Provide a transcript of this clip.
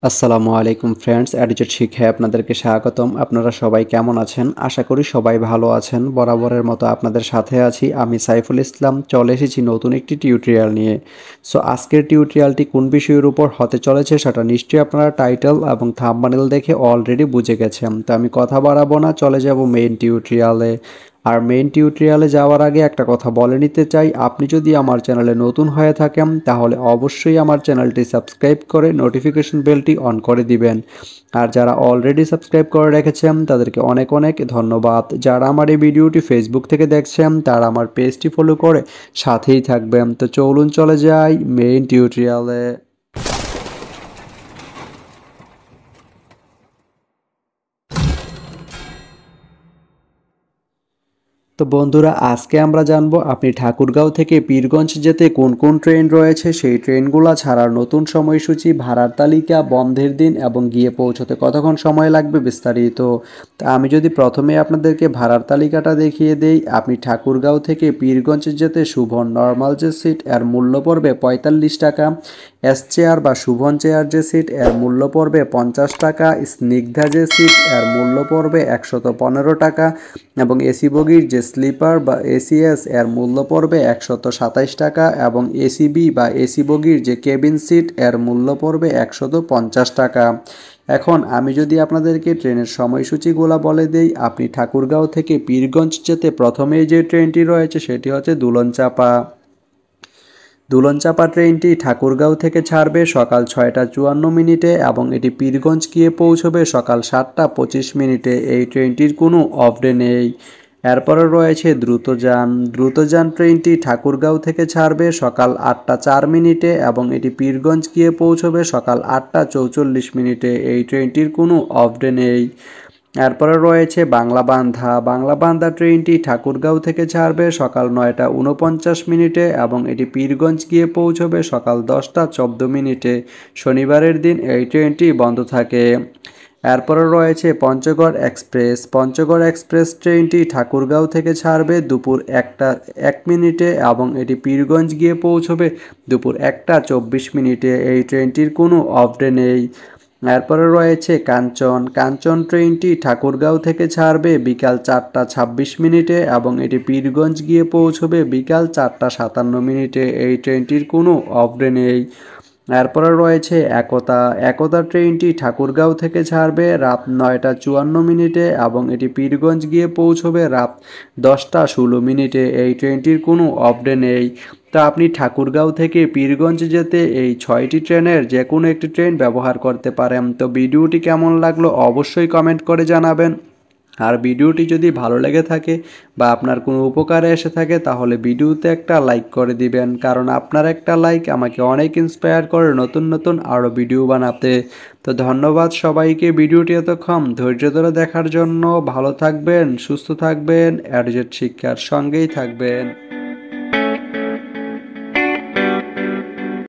আসসালামু আলাইকুম ফ্রেন্ডস, অ্যাডিজেট শিক্ষায় আপনাদেরকে স্বাগতম। আপনারা সবাই কেমন আছেন? আশা করি সবাই ভালো আছেন। বরাবরের মতো আপনাদের সাথে আছি আমি সাইফুল ইসলাম। চলে এসেছি নতুন একটি টিউটোরিয়াল নিয়ে। সো আজকের টিউটোরিয়ালটি কোন বিষয়ের উপর হতে চলেছে সেটা নিশ্চয়ই আপনারা টাইটেল এবং থাম্বনেল দেখে অলরেডি বুঝে গেছেন। তো আমি কথা বাড়াবো না, চলে যাব মেইন টিউটোরিয়ালে। আর মেইন টিউটোরিয়ালে যাওয়ার আগে একটা কথা বলে নিতে চাই, আপনি যদি আমার চ্যানেলে নতুন হয়ে থাকেন তাহলে অবশ্যই আমার চ্যানেলটি সাবস্ক্রাইব করে নোটিফিকেশন বেলটি অন করে দিবেন। আর যারা অলরেডি সাবস্ক্রাইব করে রেখেছেন তাদেরকে অনেক অনেক ধন্যবাদ। যারা আমার এই ভিডিওটি ফেসবুক থেকে দেখছেন তারা আমার পেজটি ফলো করে সাথেই থাকবেন। তো চলুন চলে যাই মেইন টিউটোরিয়ালে। তো বন্ধুরা, আজকে আমরা জানবো আপনি ঠাকুরগাঁও থেকে পীরগঞ্জ যেতে কোন কোন ট্রেন রয়েছে, সেই ট্রেনগুলো ছাড়ার নতুন সময়সূচি, ভাড়ার তালিকা, বন্ধের দিন এবং গিয়ে পৌঁছতে কতক্ষণ সময় লাগবে বিস্তারিত। তা আমি যদি প্রথমে আপনাদেরকে ভাড়ার তালিকাটা দেখিয়ে দেই, আপনি ঠাকুরগাঁও থেকে পীরগঞ্জ যেতে শুভন নর্মাল যে সিট এর মূল্য পড়বে ৪৫ টাকা, এস চেয়ার বা শুভন চেয়ার যে সিট এর মূল্য পড়বে ৫০ টাকা, স্নিগ্ধা যে সিট এর মূল্য পড়বে ১১৫ টাকা এবং এসি বগির যে স্লিপার বা এসিএস এর মূল্য পড়বে ১২৭ টাকা এবং এসিবি বা এসি বগির যে কেবিন সিট এর মূল্য পড়বে ১৫০ টাকা। এখন আমি যদি আপনাদেরকে ট্রেনের সময়সূচিগুলো বলে দেই, আপনি ঠাকুরগাঁও থেকে পীরগঞ্জ যেতে প্রথমেই যে ট্রেনটি রয়েছে সেটি হচ্ছে দুলনচাপা। দুলনচাপা ট্রেনটি ঠাকুরগাঁও থেকে ছাড়বে সকাল ৬টা ৫৪ মিনিটে এবং এটি পীরগঞ্জ গিয়ে পৌঁছবে সকাল ৭টা ২৫ মিনিটে। এই ট্রেনটির কোনো অফ ডে নেই। এরপরে রয়েছে দ্রুতযান। দ্রুতযান ট্রেনটি ঠাকুরগাঁও থেকে ছাড়বে সকাল ৮টা ৪ মিনিটে এবং এটি পীরগঞ্জ গিয়ে পৌঁছবে সকাল ৮টা ৪৪ মিনিটে। এই ট্রেনটির কোনো অফ ডে নেই। এরপরে রয়েছে বাংলাবান্ধা। বাংলাবান্ধা ট্রেনটি ঠাকুরগাঁও থেকে ছাড়বে সকাল ৯টা ৪৯ মিনিটে এবং এটি পীরগঞ্জ গিয়ে পৌঁছবে সকাল ১০টা ১৪ মিনিটে। শনিবারের দিন এই ট্রেনটি বন্ধ থাকে। এরপরে রয়েছে পঞ্চগড় এক্সপ্রেস। পঞ্চগড় এক্সপ্রেস ট্রেনটি ঠাকুরগাঁও থেকে ছাড়বে দুপুর ১টা ১ মিনিটে এবং এটি পীরগঞ্জ গিয়ে পৌঁছবে দুপুর ১টা ২৪ মিনিটে। এই ট্রেনটির কোনো অফ ডে নেই। এরপরে রয়েছে কাঞ্চন। কাঞ্চন ট্রেনটি ঠাকুরগাঁও থেকে ছাড়বে বিকাল ৪টা ২৬ মিনিটে এবং এটি পীরগঞ্জ গিয়ে পৌঁছবে বিকাল ৪টা ৫৭ মিনিটে। এই ট্রেনটির কোনো অফ ডে নেই। এরপরে রয়েছে একতা। একতা ট্রেনটি ঠাকুরগাঁও থেকে ছাড়বে রাত ৯টা ৫৪ মিনিটে এবং এটি পীরগঞ্জ গিয়ে পৌঁছবে রাত ১০টা ১৬ মিনিটে। এই ট্রেনটির কোনো অফ ডে নেই। তা আপনি ঠাকুরগাঁও থেকে পীরগঞ্জ যেতে এই ৬টি ট্রেনের যে কোনো একটি ট্রেন ব্যবহার করতে পারেন। তো ভিডিওটি কেমন লাগলো অবশ্যই কমেন্ট করে জানাবেন। আর ভিডিওটি যদি ভালো লেগে থাকে বা আপনার কোনো উপকারে এসে থাকে তাহলে ভিডিওতে একটা লাইক করে দিবেন, কারণ আপনার একটা লাইক আমাকে অনেক ইন্সপায়ার করে নতুন নতুন আরও ভিডিও বানাতে। তো ধন্যবাদ সবাইকে ভিডিওটি এতক্ষণ ধৈর্য ধরে দেখার জন্য। ভালো থাকবেন, সুস্থ থাকবেন, অ্যাডজেট শিক্ষার সঙ্গেই থাকবেন।